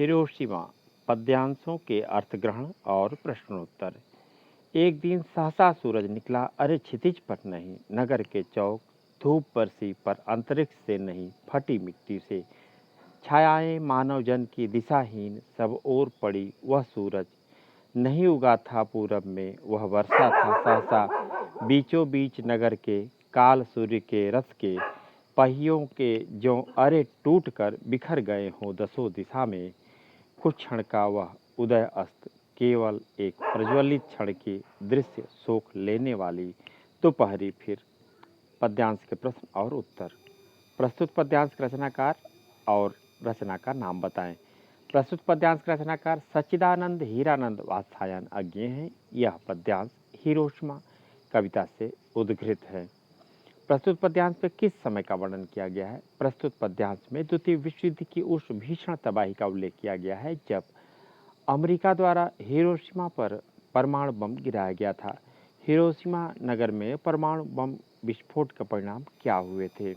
Hiroshima पद्यांशों के अर्थग्रहण और प्रश्नोत्तर। एक दिन सहसा सूरज निकला, अरे क्षितिज पर नहीं, नगर के चौक, धूप बरसी पर अंतरिक्ष से नहीं, फटी मिट्टी से। छायाएं मानव जन की दिशाहीन, सब ओर पड़ी। वह सूरज नहीं उगा था पूरब में, वह वर्षा था सहसा बीचों बीच नगर के। काल सूर्य के रथ के पहियों के जो अरे टूट कर बिखर गए हों दसों दिशा में। कुछ क्षण का वह उदय अस्त, केवल एक प्रज्वलित क्षण की दृश्य सोख लेने वाली दोपहरी। फिर पद्यांश के प्रश्न और उत्तर। प्रस्तुत पद्यांश के रचनाकार और रचना का नाम बताएं। प्रस्तुत पद्यांश के रचनाकार सच्चिदानंद हीरानंद वात्स्यायन अज्ञे हैं। यह पद्यांश हिरोशिमा कविता से उद्घृत है। प्रस्तुत पद्यांश में किस समय का वर्णन किया गया है? प्रस्तुत पद्यांश में द्वितीय विश्व युद्ध की उस भीषण तबाही का उल्लेख किया गया है जब अमेरिका द्वारा हिरोशिमा पर परमाणु बम गिराया गया था। हिरोशिमा नगर में परमाणु बम विस्फोट के परिणाम क्या हुए थे?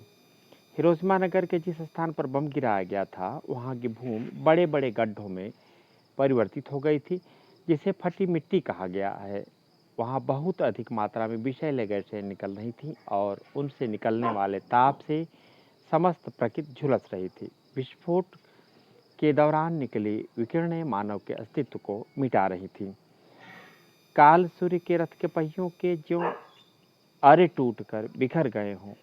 हिरोशिमा नगर के जिस स्थान पर बम गिराया गया था, वहाँ की भूमि बड़े बड़े गड्ढों में परिवर्तित हो गई थी, जिसे फटी मिट्टी कहा गया है। वहाँ बहुत अधिक मात्रा में विषैले गैसें निकल रही थीं और उनसे निकलने वाले ताप से समस्त प्रकृति झुलस रही थी। विस्फोट के दौरान निकली विकिरणें मानव के अस्तित्व को मिटा रही थीं। काल सूर्य के रथ के पहियों के ज्यों अरे टूट कर बिखर गए हों,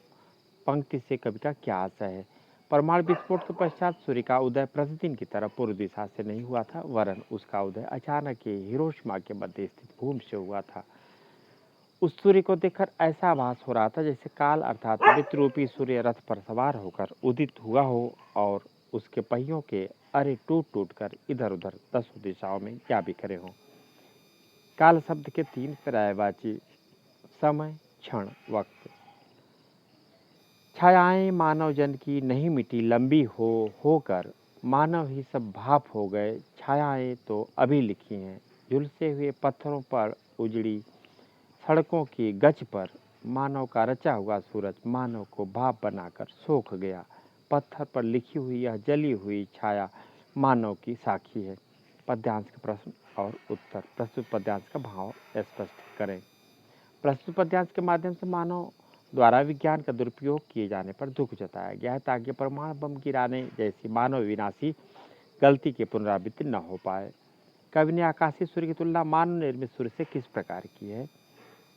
पंक्ति से कवि का क्या आशय है? परमाणु विस्फोट के पश्चात सूर्य का उदय प्रतिदिन की तरह पूर्व दिशा से नहीं हुआ था, वरन उसका उदय अचानक ही हिरोशिमा के मध्य स्थित भूमि से हुआ था। उस सूर्य को देखकर ऐसा आभास हो रहा था जैसे काल अर्थात वित्तरूपी सूर्य रथ पर सवार होकर उदित हुआ हो और उसके पहियों के अरे टूट टूट कर इधर उधर दसों दिशाओं में जा बिखरे हों। काल शब्द के तीन पर्यायवाची समय, क्षण, वक्त। छायाएं मानव जन की नहीं मिटी लंबी होकर, मानव ही सब भाप हो गए। छायाएं तो अभी लिखी हैं, झुलसे हुए पत्थरों पर उजड़ी सड़कों की गच पर। मानव का रचा हुआ सूरज मानव को भाप बनाकर सोख गया। पत्थर पर लिखी हुई यह जली हुई छाया मानव की साखी है। पद्यांश के प्रश्न और उत्तर। प्रस्तुत पद्यांश का भाव स्पष्ट करें। प्रस्तुत पद्यांश के माध्यम से मानव द्वारा विज्ञान का दुरुपयोग किए जाने पर दुख जताया गया है, ताकि परमाणु बम गिराने जैसी मानव विनाशी गलती की पुनरावृत्ति न हो पाए। कवि ने आकाशीय सूर्य की तुलना मानव निर्मित सूर्य से किस प्रकार की है?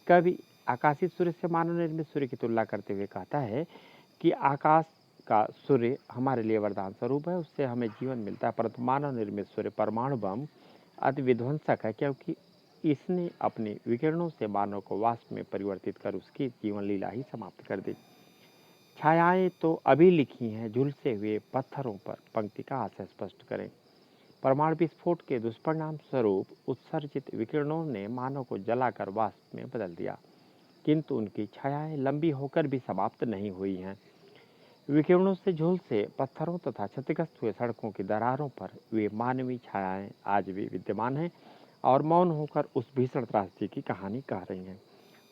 कवि आकाशीय सूर्य से मानव निर्मित सूर्य की तुलना करते हुए कहता है कि आकाश का सूर्य हमारे लिए वरदान स्वरूप है, उससे हमें जीवन मिलता है, परंतु मानव निर्मित सूर्य परमाणु बम अति विध्वंसक है, क्योंकि इसने अपने विकिरणों से मानव को वाष्प में परिवर्तित कर उसकी जीवन लीला ही समाप्त कर दी। छायाएं तो अभी लिखी हैं, झुलसे हुए पत्थरों पर। पंक्ति का आशय स्पष्ट करें। परमाणु विस्फोट के दुष्परिणाम स्वरूप उत्सर्जित विकिरणों ने मानव को जलाकर वाष्प में बदल दिया, किंतु उनकी छायाएं लंबी होकर भी समाप्त नहीं हुई हैं। विकिरणों से झुलसे पत्थरों तथा क्षतिग्रस्त हुए सड़कों की दरारों पर वे मानवीय छायाएं आज भी विद्यमान हैं और मौन होकर उस भीषण त्रासदी की कहानी कह रही हैं।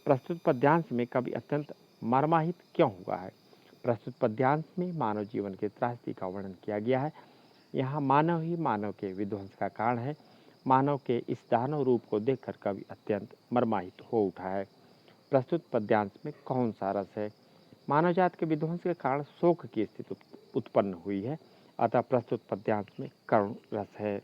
प्रस्तुत पद्यांश में कवि अत्यंत मर्माहित क्यों हुआ है? प्रस्तुत पद्यांश में मानव जीवन की त्रासदी का वर्णन किया गया है। यहाँ मानव ही मानव के विध्वंस का कारण है। मानव के इस दानव रूप को देखकर कवि अत्यंत मर्माहित हो उठा है। प्रस्तुत पद्यांश में कौन सा रस है? मानव जाति के विध्वंस के कारण शोक की स्थिति उत्पन्न हुई है, अतः प्रस्तुत पद्यांश में करुण रस है।